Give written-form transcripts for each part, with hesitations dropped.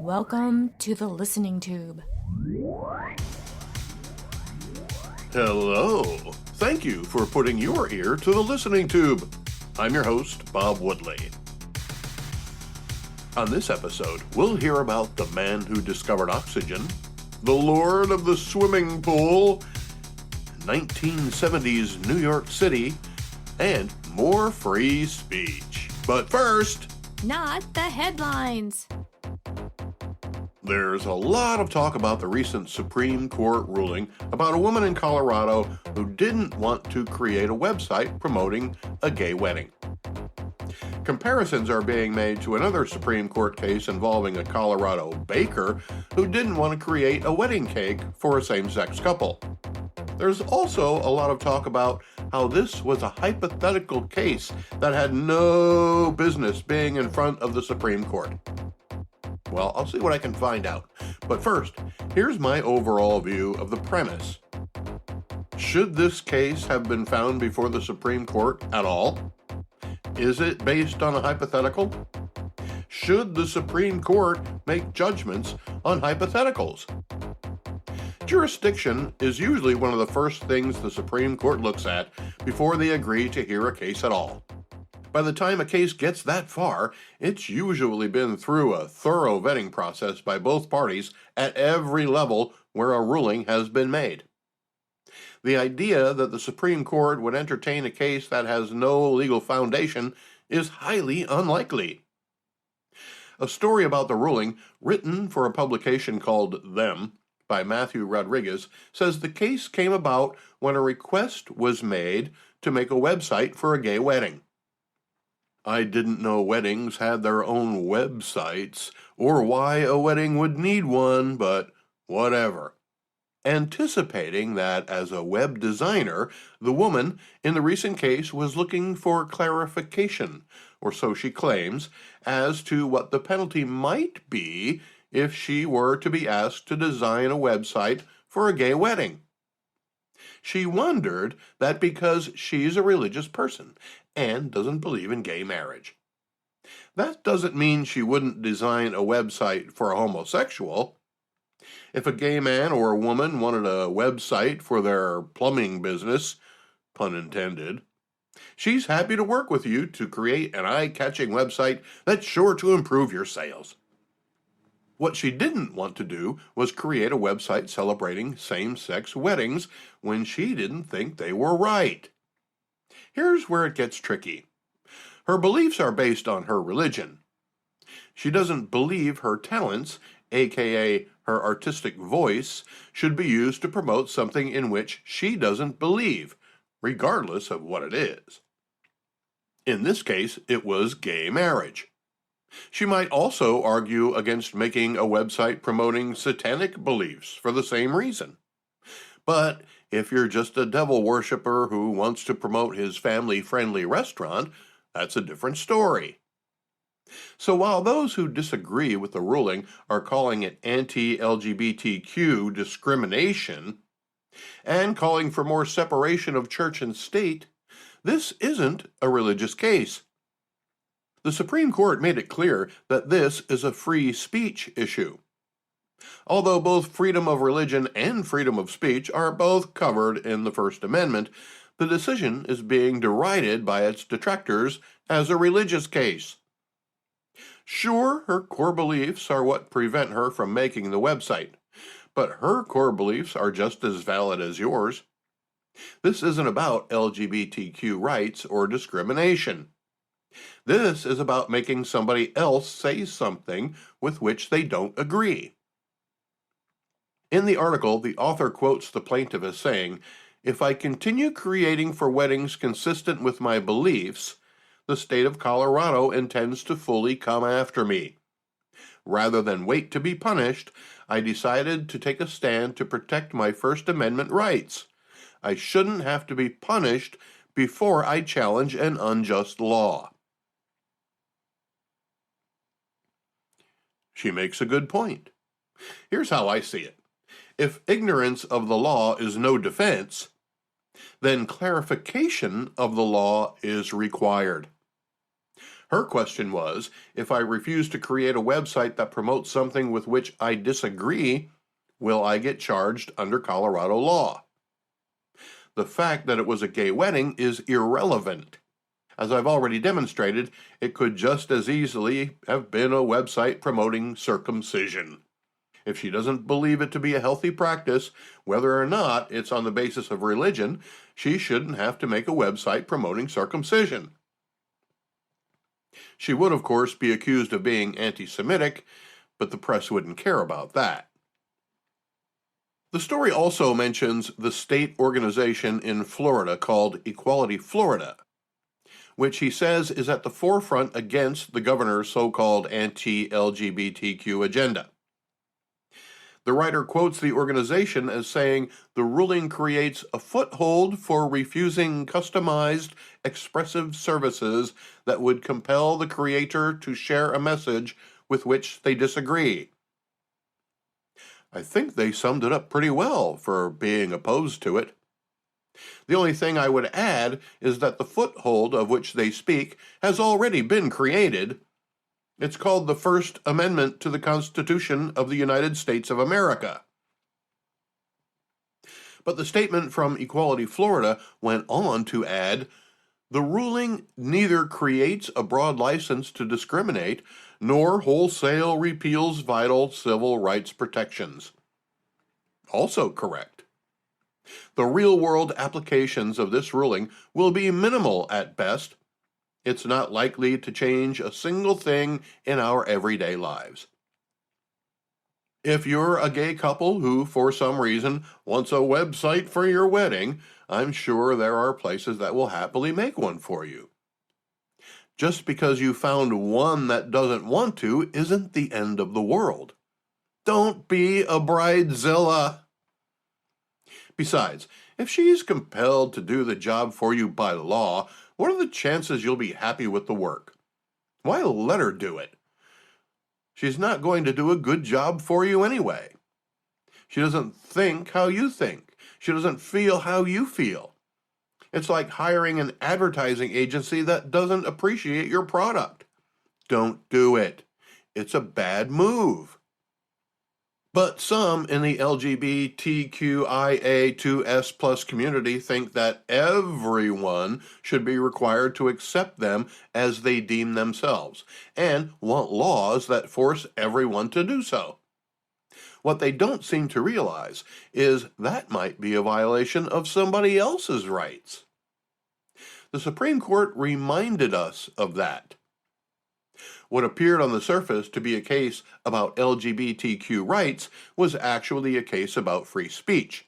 Welcome to the listening tube. Hello. Thank you for putting your ear to the listening tube. I'm your host, Bob Woodley. On this episode, we'll hear about the man who discovered oxygen, the lord of the swimming pool, 1970s New York City, and more free speech. But first, Not the headlines. there's a lot of talk about the recent Supreme Court ruling about a woman in Colorado who didn't want to create a website promoting a gay wedding. Comparisons are being made to another Supreme Court case involving a Colorado baker who didn't want to create a wedding cake for a same-sex couple. There's also a lot of talk about how this was a hypothetical case that had no business being in front of the Supreme Court. Well, I'll see what I can find out. But first, here's my overall view of the premise. Should this case have been found before the Supreme Court at all? Is it based on a hypothetical? Should the Supreme Court make judgments on hypotheticals? Jurisdiction is usually one of the first things the Supreme Court looks at before they agree to hear a case at all. By the time a case gets that far, it's usually been through a thorough vetting process by both parties at every level where a ruling has been made. The idea that the Supreme Court would entertain a case that has no legal foundation is highly unlikely. A story about the ruling, written for a publication called Them by Matthew Rodriguez, says the case came about when a request was made to make a website for a gay wedding. I didn't know weddings had their own websites, or why a wedding would need one, but whatever. Anticipating that as a web designer, the woman in the recent case was looking for clarification, or so she claims, as to what the penalty might be if she were to be asked to design a website for a gay wedding. She wondered that because she's a religious person and doesn't believe in gay marriage. That doesn't mean she wouldn't design a website for a homosexual. If a gay man or a woman wanted a website for their plumbing business, pun intended, she's happy to work with you to create an eye-catching website that's sure to improve your sales. What she didn't want to do was create a website celebrating same-sex weddings when she didn't think they were right. Here's where it gets tricky. Her beliefs are based on her religion. She doesn't believe her talents, aka her artistic voice, should be used to promote something in which she doesn't believe, regardless of what it is. In this case, it was gay marriage. She might also argue against making a website promoting satanic beliefs for the same reason. But if you're just a devil worshiper who wants to promote his family-friendly restaurant, that's a different story. So while those who disagree with the ruling are calling it anti-LGBTQ discrimination and calling for more separation of church and state, this isn't a religious case. The Supreme Court made it clear that this is a free speech issue. Although both freedom of religion and freedom of speech are both covered in the First Amendment, the decision is being derided by its detractors as a religious case. Sure, her core beliefs are what prevent her from making the website, but her core beliefs are just as valid as yours. This isn't about LGBTQ rights or discrimination. This is about making somebody else say something with which they don't agree. In the article, the author quotes the plaintiff as saying, "If I continue creating for weddings consistent with my beliefs, the state of Colorado intends to fully come after me. Rather than wait to be punished, I decided to take a stand to protect my First Amendment rights. I shouldn't have to be punished before I challenge an unjust law." She makes a good point. Here's how I see it. If ignorance of the law is no defense, then clarification of the law is required. Her question was, if I refuse to create a website that promotes something with which I disagree, will I get charged under Colorado law? The fact that it was a gay wedding is irrelevant. As I've already demonstrated, it could just as easily have been a website promoting circumcision. If she doesn't believe it to be a healthy practice, whether or not it's on the basis of religion, she shouldn't have to make a website promoting circumcision. She would, of course, be accused of being anti-Semitic, but the press wouldn't care about that. The story also mentions the state organization in Florida called Equality Florida, which he says is at the forefront against the governor's so-called anti-LGBTQ agenda. The writer quotes the organization as saying the ruling creates a foothold for refusing customized, expressive services that would compel the creator to share a message with which they disagree. I think they summed it up pretty well for being opposed to it. The only thing I would add is that the foothold of which they speak has already been created. It's called the First Amendment to the Constitution of the United States of America. But the statement from Equality Florida went on to add, the ruling neither creates a broad license to discriminate, nor wholesale repeals vital civil rights protections. Also correct. The real-world applications of this ruling will be minimal at best. It's not likely to change a single thing in our everyday lives. If you're a gay couple who, for some reason, wants a website for your wedding, I'm sure there are places that will happily make one for you. Just because you found one that doesn't want to isn't the end of the world. Don't be a bridezilla. Besides, if she's compelled to do the job for you by law, what are the chances you'll be happy with the work? Why let her do it? She's not going to do a good job for you anyway. She doesn't think how you think. She doesn't feel how you feel. It's like hiring an advertising agency that doesn't appreciate your product. Don't do it. It's a bad move. But some in the LGBTQIA2S+ community think that everyone should be required to accept them as they deem themselves, and want laws that force everyone to do so. What they don't seem to realize is that might be a violation of somebody else's rights. The Supreme Court reminded us of that. What appeared on the surface to be a case about LGBTQ rights was actually a case about free speech.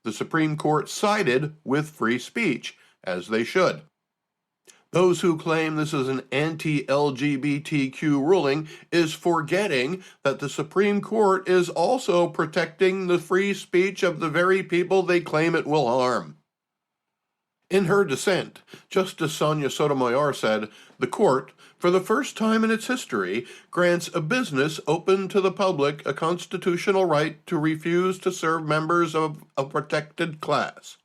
The Supreme Court sided with free speech, as they should. Those who claim this is an anti-LGBTQ ruling is forgetting that the Supreme Court is also protecting the free speech of the very people they claim it will harm. In her dissent, Justice Sonia Sotomayor said, the court, for the first time in its history, grants a business open to the public a constitutional right to refuse to serve members of a protected class.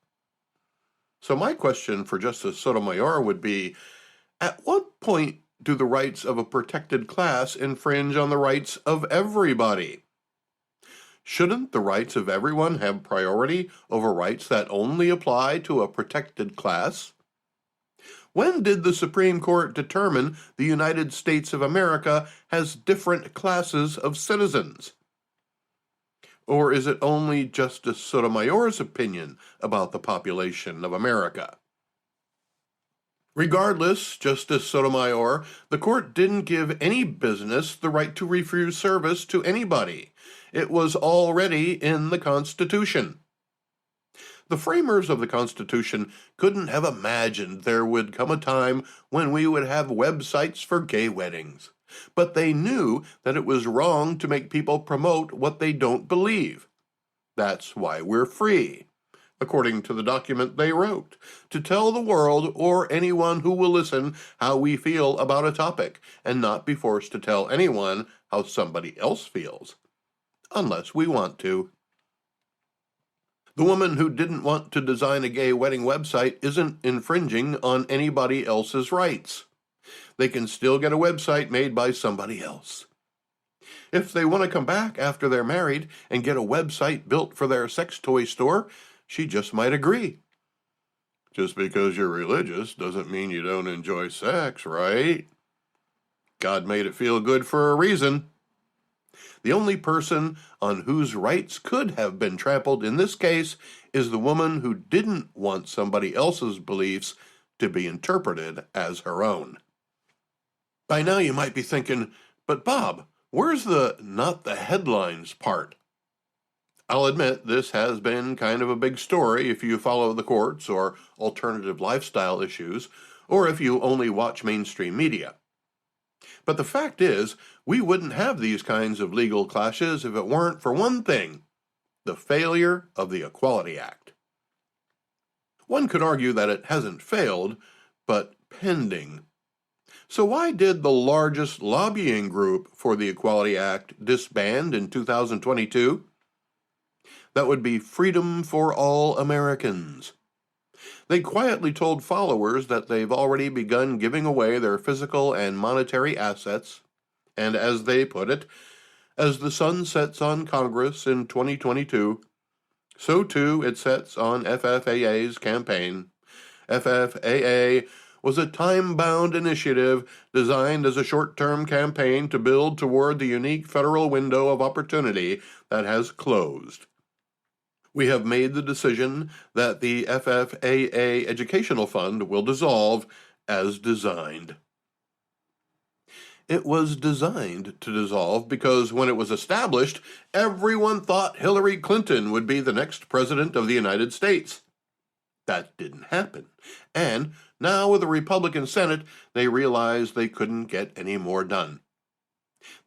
So my question for Justice Sotomayor would be, at what point do the rights of a protected class infringe on the rights of everybody? Shouldn't the rights of everyone have priority over rights that only apply to a protected class? When did the Supreme Court determine the United States of America has different classes of citizens? Or is it only Justice Sotomayor's opinion about the population of America? Regardless, Justice Sotomayor, the court didn't give any business the right to refuse service to anybody. It was already in the Constitution. The framers of the Constitution couldn't have imagined there would come a time when we would have websites for gay weddings, but they knew that it was wrong to make people promote what they don't believe. That's why we're free, according to the document they wrote, to tell the world or anyone who will listen how we feel about a topic, and not be forced to tell anyone how somebody else feels, unless we want to. The woman who didn't want to design a gay wedding website isn't infringing on anybody else's rights. they can still get a website made by somebody else. If they want to come back after they're married and get a website built for their sex toy store, she just might agree. Just because you're religious doesn't mean you don't enjoy sex, right? God made it feel good for a reason. The only person on whose rights could have been trampled in this case is the woman who didn't want somebody else's beliefs to be interpreted as her own. By now you might be thinking, but Bob, where's the not the headlines part? I'll admit this has been kind of a big story if you follow the courts or alternative lifestyle issues, or if you only watch mainstream media. But the fact is, we wouldn't have these kinds of legal clashes if it weren't for one thing: the failure of the Equality Act. One could argue that it hasn't failed, but pending. So why did the largest lobbying group for the Equality Act disband in 2022? That would be Freedom for All Americans. They quietly told followers that they've already begun giving away their physical and monetary assets, and as they put it, as the sun sets on Congress in 2022, so too it sets on FFAA's campaign. FFAA was a time-bound initiative designed as a short-term campaign to build toward the unique federal window of opportunity that has closed. We have made the decision that the FFAA Educational Fund will dissolve as designed. It was designed to dissolve because when it was established, everyone thought Hillary Clinton would be the next president of the United States. That didn't happen. And now with a Republican Senate, they realized they couldn't get any more done.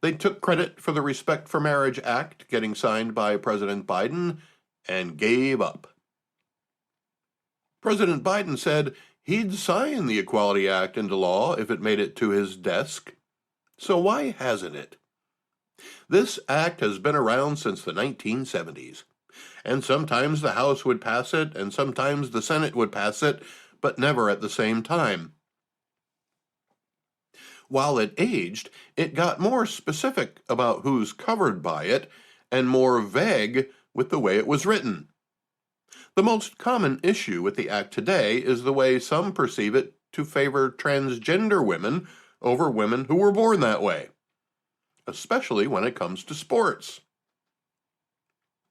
They took credit for the Respect for Marriage Act getting signed by President Biden and gave up. President Biden said he'd sign the Equality Act into law if it made it to his desk. So why hasn't it? This act has been around since the 1970s, and sometimes the House would pass it and sometimes the Senate would pass it, but never at the same time. While it aged, it got more specific about who's covered by it and more vague with the way it was written. The most common issue with the act today is the way some perceive it to favor transgender women over women who were born that way, especially when it comes to sports.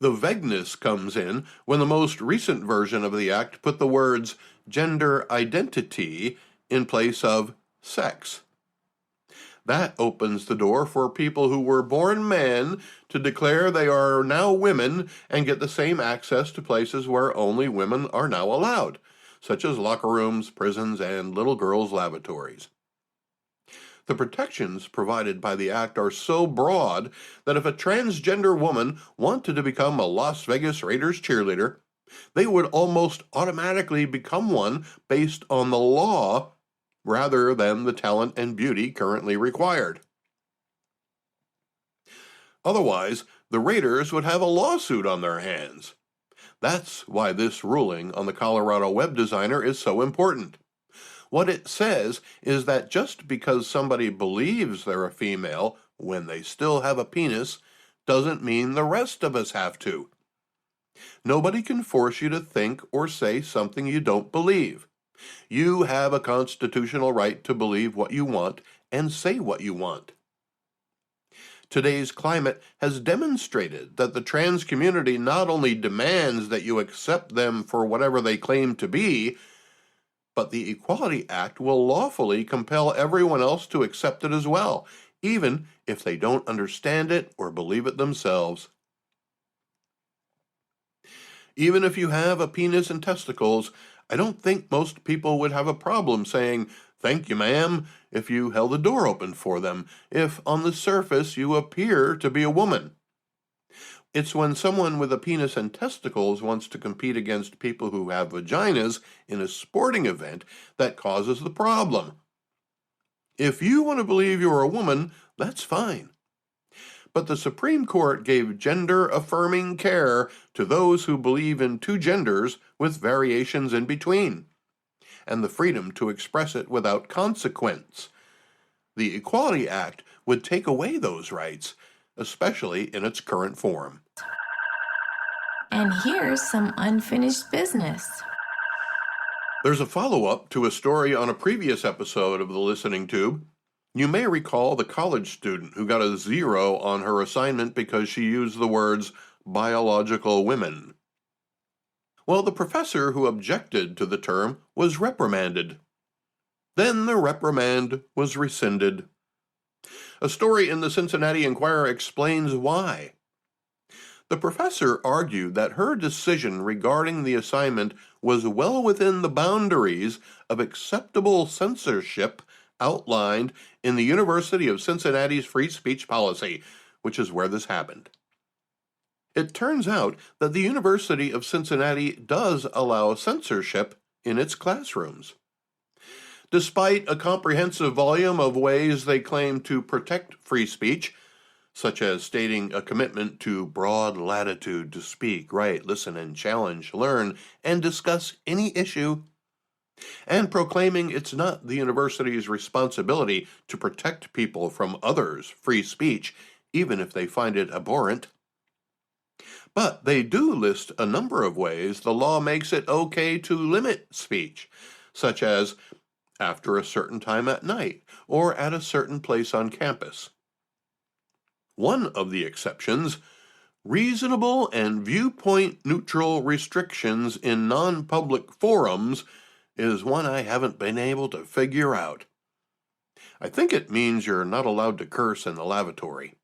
The vagueness comes in when the most recent version of the act put the words gender identity in place of sex. That opens the door for people who were born men to declare they are now women and get the same access to places where only women are now allowed, such as locker rooms, prisons, and little girls' lavatories. The protections provided by the act are so broad that if a transgender woman wanted to become a Las Vegas Raiders cheerleader, they would almost automatically become one based on the law rather than the talent and beauty currently required. Otherwise, the Raiders would have a lawsuit on their hands. That's why this ruling on the Colorado web designer is so important. What it says is that just because somebody believes they're a female when they still have a penis doesn't mean the rest of us have to. Nobody can force you to think or say something you don't believe. You have a constitutional right to believe what you want and say what you want. Today's climate has demonstrated that the trans community not only demands that you accept them for whatever they claim to be, but the Equality Act will lawfully compel everyone else to accept it as well, even if they don't understand it or believe it themselves. Even if you have a penis and testicles, I don't think most people would have a problem saying, "Thank you, ma'am," if you held the door open for them, if on the surface you appear to be a woman. It's when someone with a penis and testicles wants to compete against people who have vaginas in a sporting event that causes the problem. If you want to believe you're a woman, that's fine. But the Supreme Court gave gender-affirming care to those who believe in two genders with variations in between, and the freedom to express it without consequence. The Equality Act would take away those rights, especially in its current form. And here's some unfinished business. There's a follow-up to a story on a previous episode of the Listening Tube. You may recall the college student who got a 0 on her assignment because she used the words biological women. Well, the professor who objected to the term was reprimanded. Then the reprimand was rescinded. A story in the Cincinnati Enquirer explains why. The professor argued that her decision regarding the assignment was well within the boundaries of acceptable censorship outlined in the University of Cincinnati's free speech policy, which is where this happened. It turns out that the University of Cincinnati does allow censorship in its classrooms. Despite a comprehensive volume of ways they claim to protect free speech, such as stating a commitment to broad latitude to speak, write, listen, and challenge, learn, and discuss any issue, and proclaiming it's not the university's responsibility to protect people from others' free speech, even if they find it abhorrent. But they do list a number of ways the law makes it okay to limit speech, such as after a certain time at night or at a certain place on campus. One of the exceptions, reasonable and viewpoint-neutral restrictions in non-public forums, is one I haven't been able to figure out. I think it means you're not allowed to curse in the lavatory.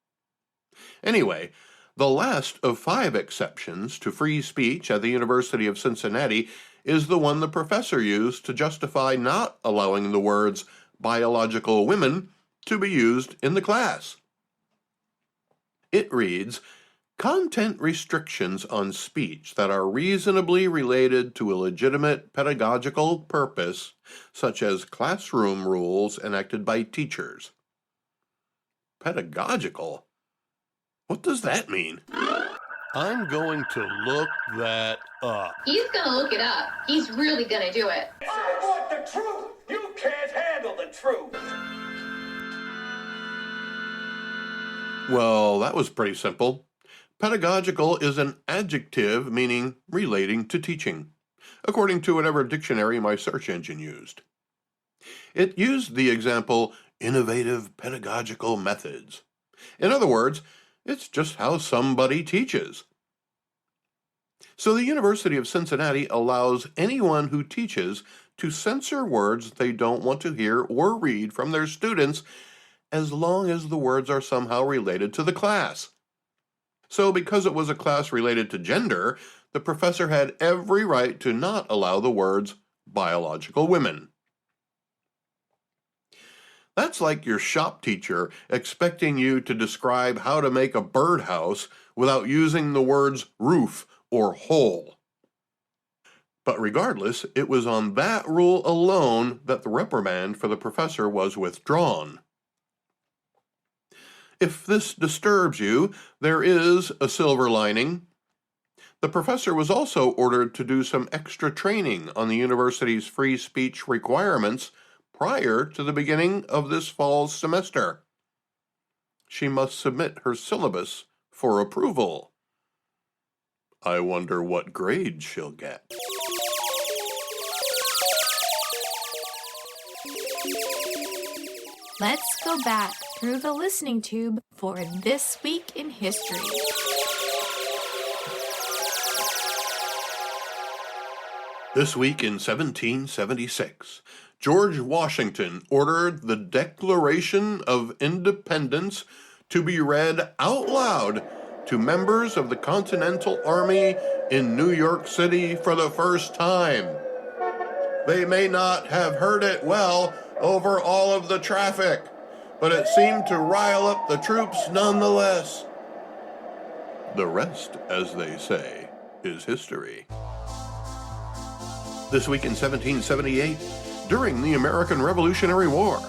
Anyway, the last of 5 exceptions to free speech at the University of Cincinnati is the one the professor used to justify not allowing the words biological women to be used in the class. It reads, content restrictions on speech that are reasonably related to a legitimate pedagogical purpose, such as classroom rules enacted by teachers. Pedagogical? What does that mean? I'm going to look that up. He's gonna look it up. He's really gonna do it. I want the truth! You can't handle the truth! Well, that was pretty simple. Pedagogical is an adjective meaning relating to teaching, according to whatever dictionary my search engine used. It used the example, innovative pedagogical methods. In other words, it's just how somebody teaches. So the University of Cincinnati allows anyone who teaches to censor words they don't want to hear or read from their students as long as the words are somehow related to the class. So because it was a class related to gender, the professor had every right to not allow the words biological women. That's like your shop teacher expecting you to describe how to make a birdhouse without using the words roof or hole. But regardless, it was on that rule alone that the reprimand for the professor was withdrawn. If this disturbs you, there is a silver lining. The professor was also ordered to do some extra training on the university's free speech requirements prior to the beginning of this fall's semester. She must submit her syllabus for approval. I wonder what grade she'll get. Let's go back through the listening tube for This Week in History. This week in 1776, George Washington ordered the Declaration of Independence to be read out loud to members of the Continental Army in New York City for the first time. They may not have heard it well over all of the traffic, but it seemed to rile up the troops nonetheless. The rest, as they say, is history. This week in 1778, during the American Revolutionary War,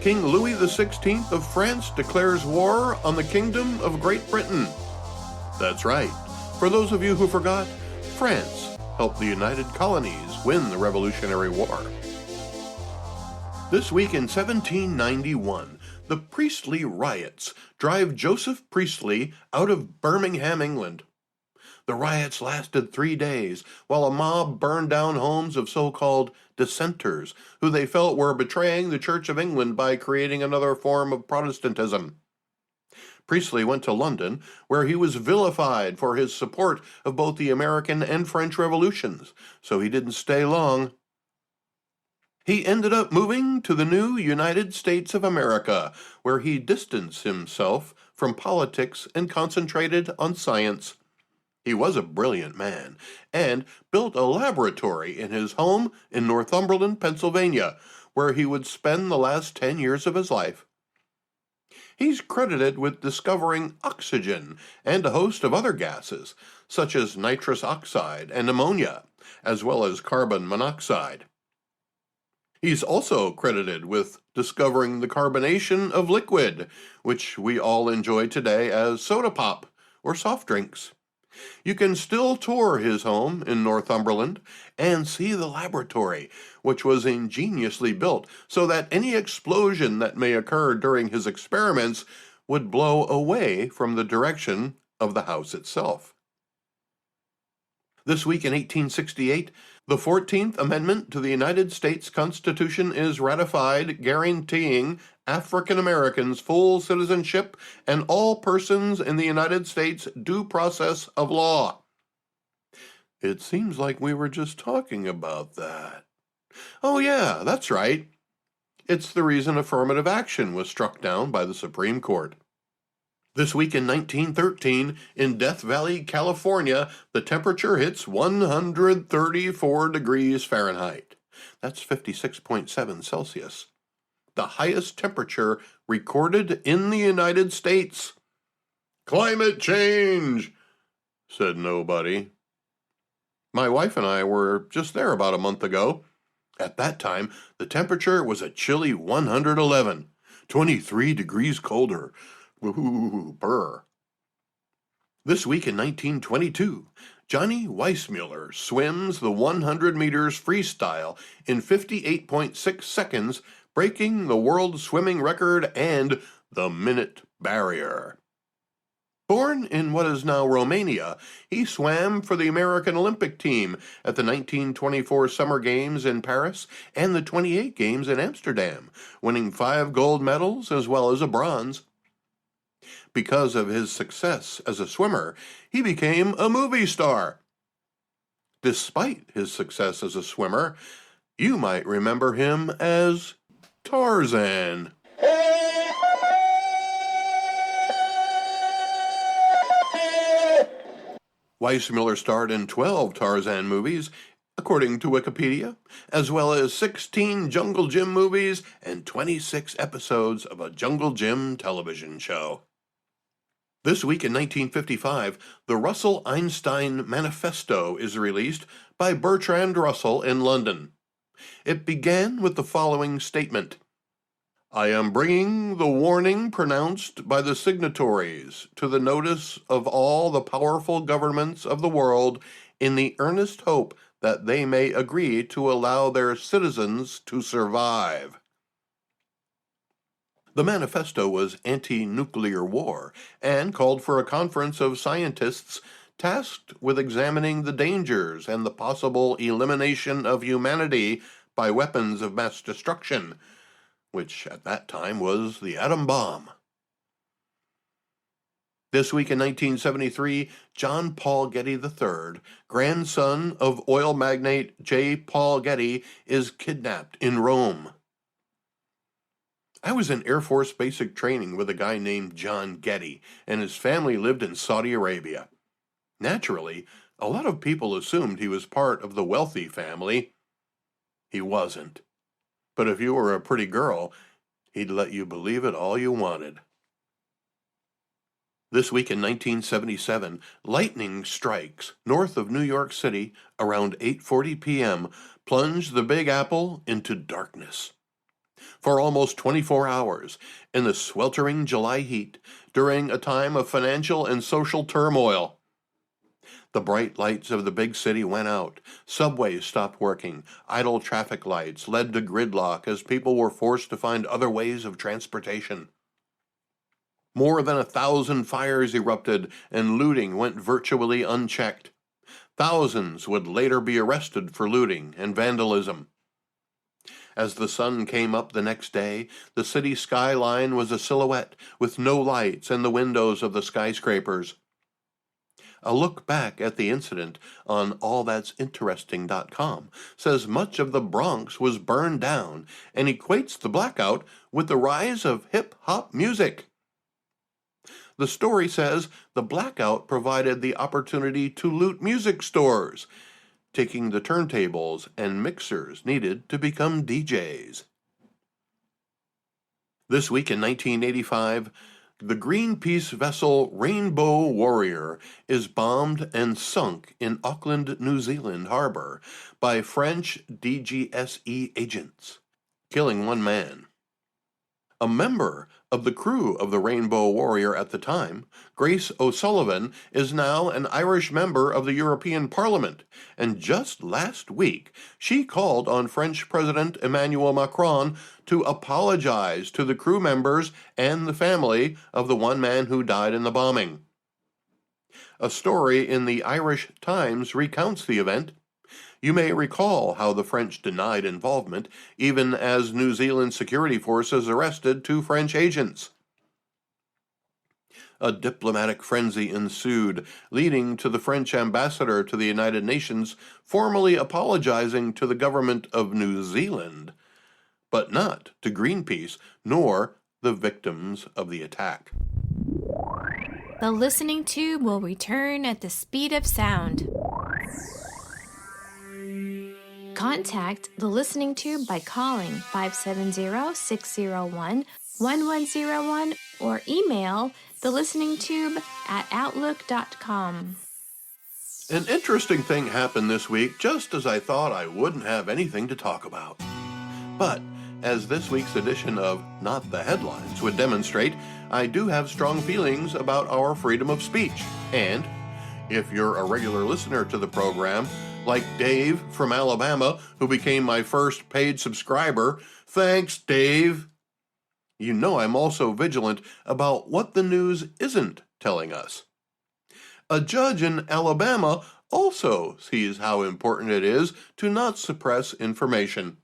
King Louis XVI of France declares war on the Kingdom of Great Britain. That's right. For those of you who forgot, France helped the United Colonies win the Revolutionary War. This week in 1791, the Priestley riots drive Joseph Priestley out of Birmingham, England. The riots lasted 3 days, while a mob burned down homes of so-called dissenters, who they felt were betraying the Church of England by creating another form of Protestantism. Priestley went to London, where he was vilified for his support of both the American and French revolutions, so he didn't stay long. He ended up moving to the new United States of America, where he distanced himself from politics and concentrated on science. He was a brilliant man, and built a laboratory in his home in Northumberland, Pennsylvania, where he would spend the last 10 years of his life. He's credited with discovering oxygen and a host of other gases, such as nitrous oxide and ammonia, as well as carbon monoxide. He's also credited with discovering the carbonation of liquid, which we all enjoy today as soda pop or soft drinks. You can still tour his home in Northumberland and see the laboratory, which was ingeniously built so that any explosion that may occur during his experiments would blow away from the direction of the house itself. This week in 1868, the 14th Amendment to the United States Constitution is ratified, guaranteeing African Americans full citizenship and all persons in the United States due process of law. It seems like we were just talking about that. Oh yeah, that's right. It's the reason affirmative action was struck down by the Supreme Court. This week in 1913, in Death Valley, California, the temperature hits 134 degrees Fahrenheit. That's 56.7 Celsius. The highest temperature recorded in the United States. Climate change, said nobody. My wife and I were just there about a month ago. At that time, the temperature was a chilly 111, 23 degrees colder. Ooh, brr. This week in 1922, Johnny Weissmuller swims the 100 meters freestyle in 58.6 seconds, breaking the world swimming record and the minute barrier. Born in what is now Romania, he swam for the American Olympic team at the 1924 Summer Games in Paris and the 28 Games in Amsterdam, winning 5 gold medals as well as a bronze. Because of his success as a swimmer, he became a movie star. Despite his success as a swimmer, you might remember him as Tarzan. Weissmuller starred in 12 Tarzan movies, according to Wikipedia, as well as 16 Jungle Jim movies and 26 episodes of a Jungle Jim television show. This week in 1955, the Russell-Einstein Manifesto is released by Bertrand Russell in London. It began with the following statement: I am bringing the warning pronounced by the signatories to the notice of all the powerful governments of the world in the earnest hope that they may agree to allow their citizens to survive. The manifesto was anti-nuclear war and called for a conference of scientists tasked with examining the dangers and the possible elimination of humanity by weapons of mass destruction, which at that time was the atom bomb. This week in 1973, John Paul Getty III, grandson of oil magnate J. Paul Getty, is kidnapped in Rome. I was in Air Force basic training with a guy named John Getty, and his family lived in Saudi Arabia. Naturally, a lot of people assumed he was part of the wealthy family. He wasn't. But if you were a pretty girl, he'd let you believe it all you wanted. This week in 1977, lightning strikes north of New York City around 8:40 p.m. plunged the Big Apple into darkness. For almost 24 hours, in the sweltering July heat, during a time of financial and social turmoil. The bright lights of the big city went out. Subways stopped working. Idle traffic lights led to gridlock as people were forced to find other ways of transportation. More than 1,000 fires erupted and looting went virtually unchecked. Thousands would later be arrested for looting and vandalism. As the sun came up the next day, the city skyline was a silhouette with no lights in the windows of the skyscrapers. A look back at the incident on allthat'sinteresting.com says much of the Bronx was burned down and equates the blackout with the rise of hip-hop music. The story says the blackout provided the opportunity to loot music stores, taking the turntables and mixers needed to become DJs. This week in 1985, the Greenpeace vessel Rainbow Warrior is bombed and sunk in Auckland, New Zealand harbor by French DGSE agents, killing one man. A member of the crew of the Rainbow Warrior at the time, Grace O'Sullivan, is now an Irish member of the European Parliament, and just last week she called on French President Emmanuel Macron to apologize to the crew members and the family of the one man who died in the bombing. A story in the Irish Times recounts the event. You may recall how the French denied involvement, even as New Zealand security forces arrested 2 French agents. A diplomatic frenzy ensued, leading to the French ambassador to the United Nations formally apologizing to the government of New Zealand, but not to Greenpeace nor the victims of the attack. The listening tube will return at the speed of sound. Contact the listening tube by calling 570-601-1101 or email thelisteningtube@outlook.com. An interesting thing happened this week just as I thought I wouldn't have anything to talk about. But as this week's edition of Not the Headlines would demonstrate, I do have strong feelings about our freedom of speech. And if you're a regular listener to the program, like Dave from Alabama, who became my first paid subscriber, thanks, Dave. You know I'm also vigilant about what the news isn't telling us. A judge in Alabama also sees how important it is to not suppress information.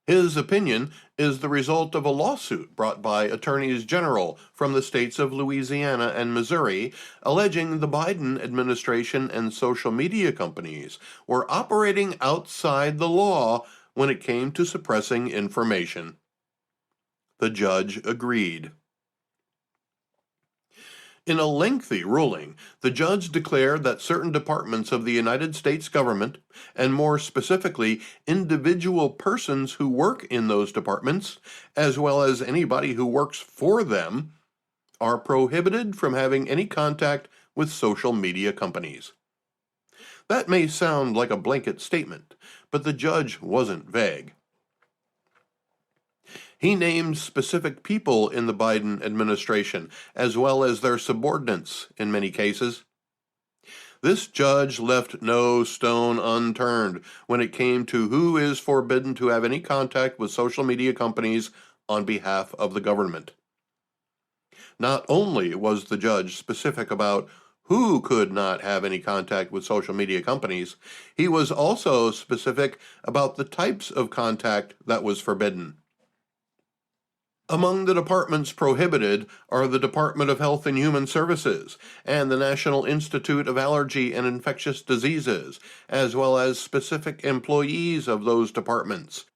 His opinion is the result of a lawsuit brought by attorneys general from the states of Louisiana and Missouri, alleging the Biden administration and social media companies were operating outside the law when it came to suppressing information. The judge agreed. In a lengthy ruling, the judge declared that certain departments of the United States government, and more specifically, individual persons who work in those departments, as well as anybody who works for them, are prohibited from having any contact with social media companies. That may sound like a blanket statement, but the judge wasn't vague. He named specific people in the Biden administration, as well as their subordinates in many cases. This judge left no stone unturned when it came to who is forbidden to have any contact with social media companies on behalf of the government. Not only was the judge specific about who could not have any contact with social media companies, he was also specific about the types of contact that was forbidden. Among the departments prohibited are the Department of Health and Human Services and the National Institute of Allergy and Infectious Diseases, as well as specific employees of those departments,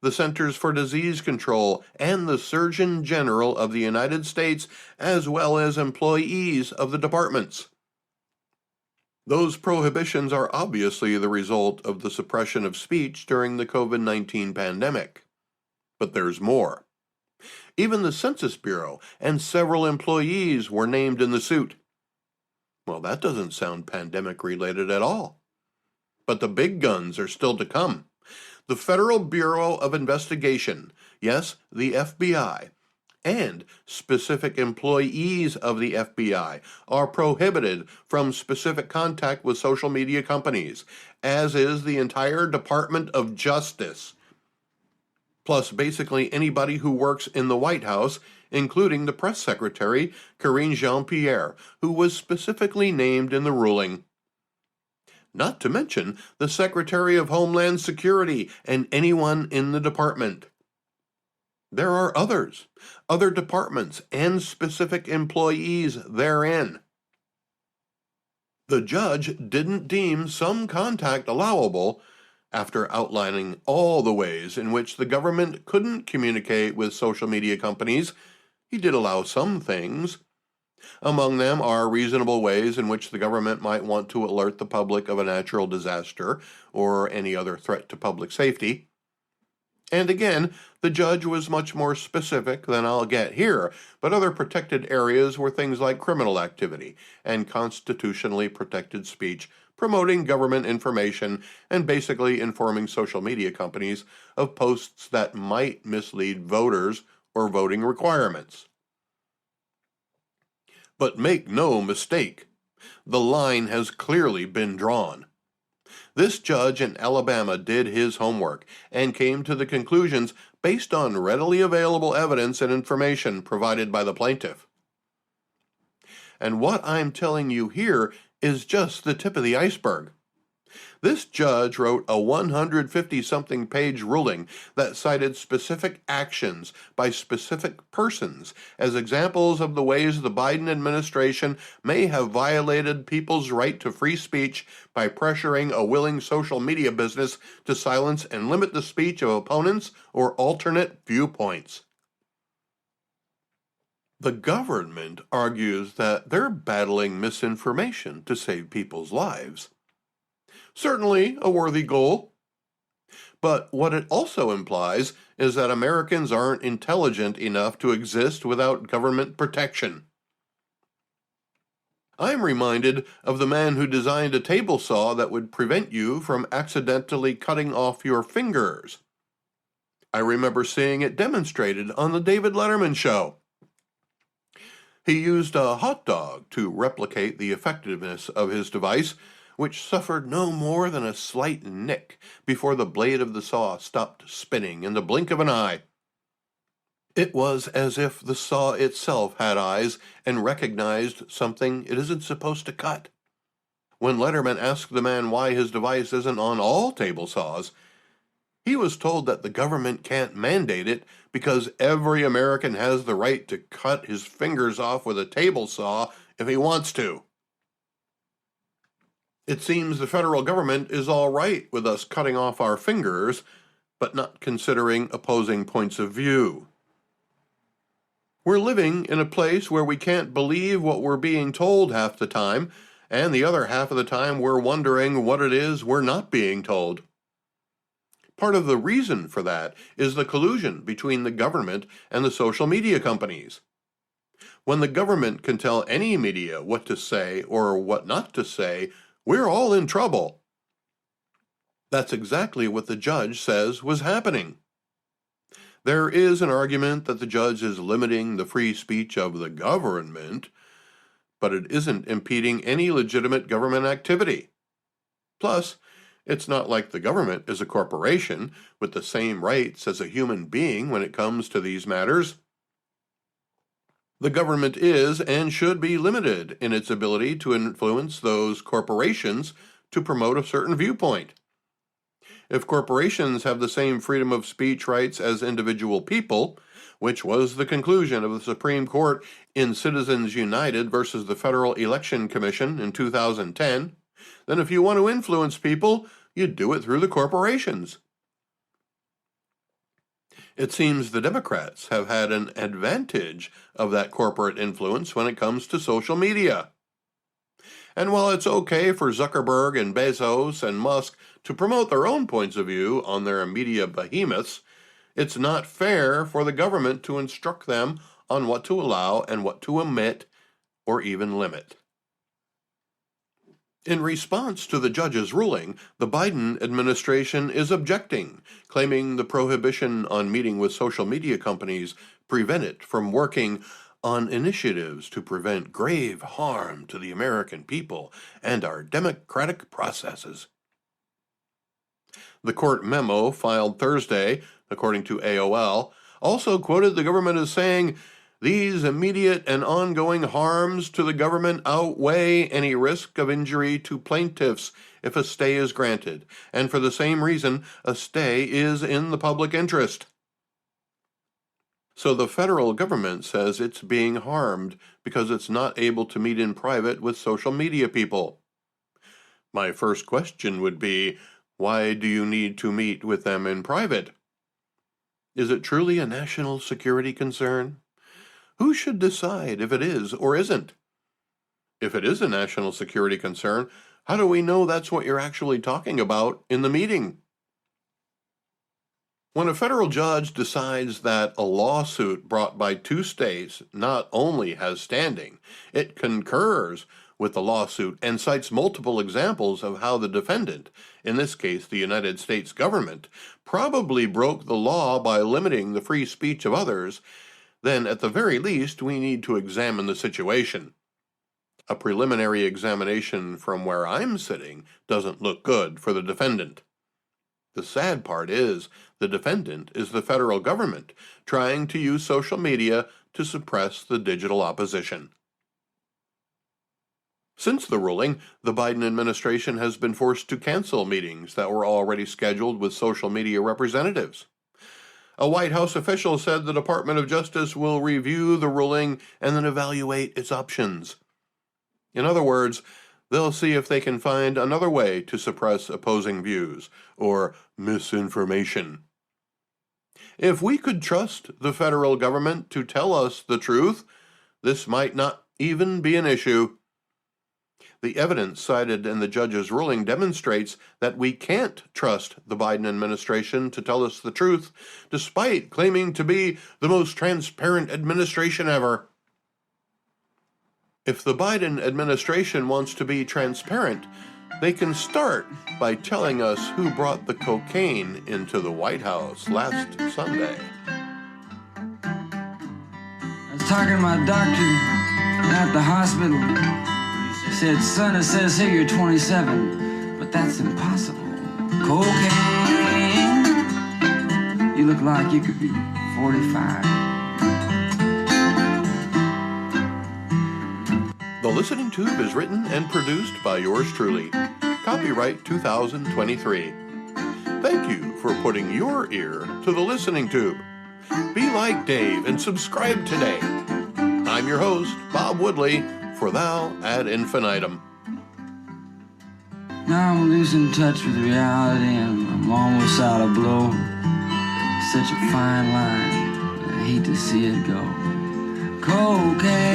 the Centers for Disease Control, and the Surgeon General of the United States, as well as employees of the departments. Those prohibitions are obviously the result of the suppression of speech during the COVID-19 pandemic. But there's more. Even the Census Bureau and several employees were named in the suit. Well, that doesn't sound pandemic-related at all. But the big guns are still to come. The Federal Bureau of Investigation, yes, the FBI, and specific employees of the FBI are prohibited from specific contact with social media companies, as is the entire Department of Justice, plus basically anybody who works in the White House, including the press secretary, Karine Jean-Pierre, who was specifically named in the ruling. Not to mention the Secretary of Homeland Security and anyone in the department. There are other departments, and specific employees therein. The judge didn't deem some contact allowable after outlining all the ways in which the government couldn't communicate with social media companies. He did allow some things. Among them are reasonable ways in which the government might want to alert the public of a natural disaster or any other threat to public safety. And again, the judge was much more specific than I'll get here, but other protected areas were things like criminal activity and constitutionally protected speech promoting government information and basically informing social media companies of posts that might mislead voters or voting requirements. But make no mistake, the line has clearly been drawn. This judge in Alabama did his homework and came to the conclusions based on readily available evidence and information provided by the plaintiff. And what I'm telling you here is just the tip of the iceberg. This judge wrote a 150-something page ruling that cited specific actions by specific persons as examples of the ways the Biden administration may have violated people's right to free speech by pressuring a willing social media business to silence and limit the speech of opponents or alternate viewpoints. The government argues that they're battling misinformation to save people's lives. Certainly a worthy goal. But what it also implies is that Americans aren't intelligent enough to exist without government protection. I'm reminded of the man who designed a table saw that would prevent you from accidentally cutting off your fingers. I remember seeing it demonstrated on the David Letterman show. He used a hot dog to replicate the effectiveness of his device, which suffered no more than a slight nick before the blade of the saw stopped spinning in the blink of an eye. It was as if the saw itself had eyes and recognized something it isn't supposed to cut. When Letterman asked the man why his device isn't on all table saws, he was told that the government can't mandate it because every American has the right to cut his fingers off with a table saw if he wants to. It seems the federal government is all right with us cutting off our fingers, but not considering opposing points of view. We're living in a place where we can't believe what we're being told half the time, and the other half of the time we're wondering what it is we're not being told. Part of the reason for that is the collusion between the government and the social media companies. When the government can tell any media what to say or what not to say, we're all in trouble. That's exactly what the judge says was happening. There is an argument that the judge is limiting the free speech of the government, but it isn't impeding any legitimate government activity. Plus, it's not like the government is a corporation with the same rights as a human being when it comes to these matters. The government is and should be limited in its ability to influence those corporations to promote a certain viewpoint. If corporations have the same freedom of speech rights as individual people, which was the conclusion of the Supreme Court in Citizens United versus the Federal Election Commission in 2010, then if you want to influence people, you do it through the corporations. It seems the Democrats have had an advantage of that corporate influence when it comes to social media. And while it's okay for Zuckerberg and Bezos and Musk to promote their own points of view on their media behemoths, it's not fair for the government to instruct them on what to allow and what to omit or even limit. In response to the judge's ruling, the Biden administration is objecting, claiming the prohibition on meeting with social media companies prevent it from working on initiatives to prevent grave harm to the American people and our democratic processes. The court memo filed Thursday, according to AOL, also quoted the government as saying, "These immediate and ongoing harms to the government outweigh any risk of injury to plaintiffs if a stay is granted, and for the same reason, a stay is in the public interest." So the federal government says it's being harmed because it's not able to meet in private with social media people. My first question would be, why do you need to meet with them in private? Is it truly a national security concern? Who should decide if it is or isn't? If it is a national security concern, how do we know that's what you're actually talking about in the meeting? When a federal judge decides that a lawsuit brought by two states not only has standing, it concurs with the lawsuit and cites multiple examples of how the defendant, in this case the United States government, probably broke the law by limiting the free speech of others, then at the very least we need to examine the situation. A preliminary examination from where I'm sitting doesn't look good for the defendant. The sad part is the defendant is the federal government trying to use social media to suppress the digital opposition. Since the ruling, the Biden administration has been forced to cancel meetings that were already scheduled with social media representatives. A White House official said the Department of Justice will review the ruling and then evaluate its options. In other words, they'll see if they can find another way to suppress opposing views or misinformation. If we could trust the federal government to tell us the truth, this might not even be an issue. The evidence cited in the judge's ruling demonstrates that we can't trust the Biden administration to tell us the truth, despite claiming to be the most transparent administration ever. If the Biden administration wants to be transparent, they can start by telling us who brought the cocaine into the White House last Sunday. I was talking to my doctor at the hospital. He said, "Son, it says here you're 27, but that's impossible. Cocaine, you look like you could be 45. The Listening Tube is written and produced by yours truly. Copyright 2023. Thank you for putting your ear to the Listening Tube. Be like Dave and subscribe today. I'm your host, Bob Woodley, for Thou ad Infinitum. Now I'm losing touch with reality and I'm almost out of blow. Such a fine line, I hate to see it go. Cocaine.